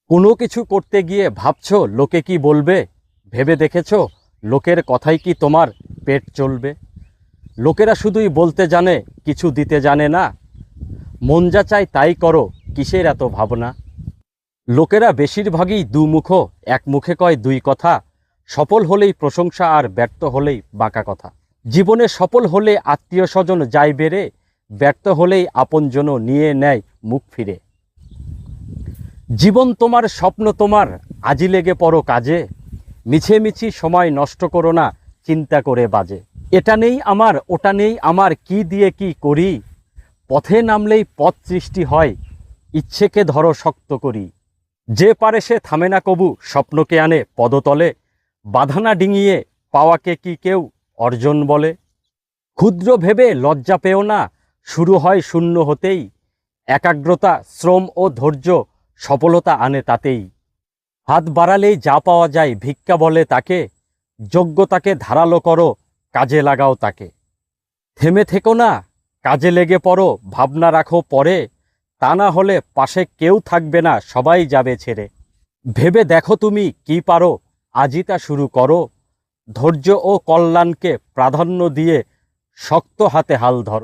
কোনো কিছু করতে গিয়ে ভাবছো লোকে কি বলবে, ভেবে দেখেছো লোকের কথাই কি তোমার পেট চলবে? লোকেরা শুধুই বলতে জানে, কিছু দিতে জানে না। মন যা চায় তাই করো, কিসের এত ভাবনা? লোকেরা বেশিরভাগই দুমুখো, এক মুখে কয় দুই কথা। সফল হলেই প্রশংসা আর ব্যর্থ হলেই বাঁকা কথা। জীবনে সফল হলে আত্মীয় স্বজন যায় বেড়ে, ব্যর্থ হলেই আপনজনও নিয়ে নেয় মুখ ফিরে। জীবন তোমার, স্বপ্ন তোমার, আজই লেগে পড়ো কাজে। মিছি সময় নষ্ট করো না চিন্তা করে বাজে। এটা নেই আমার, ওটা নেই আমার, কি দিয়ে কি করি। পথে নামলেই পথ সৃষ্টি হয়, ইচ্ছেকে ধরো শক্ত করি। যে পারে সে থামে না কবু, স্বপ্নকে আনে পদতলে। বাধা না ডিঙিয়ে পাওয়াকে কি কেউ অর্জন বলে? ক্ষুদ্র ভেবে লজ্জা পেও না, শুরু হয় শূন্য হতেই। একাগ্রতা, শ্রম ও ধৈর্য সফলতা আনে তাতেই। হাত বাড়ালেই যা পাওয়া যায় ভিক্ষা বলে তাকে। যোগ্যতাকে ধারালো করো, কাজে লাগাও তাকে। থেমে থেকো না, কাজে লেগে পড়ো, ভাবনা রাখো পরে। তা না হলে পাশে কেউ থাকবে না, সবাই যাবে ছেড়ে। ভেবে দেখো তুমি কি পারো, আজই তা শুরু করো। ধৈর্য ও কল্যাণকে প্রাধান্য দিয়ে শক্ত হাতে হাল ধরো।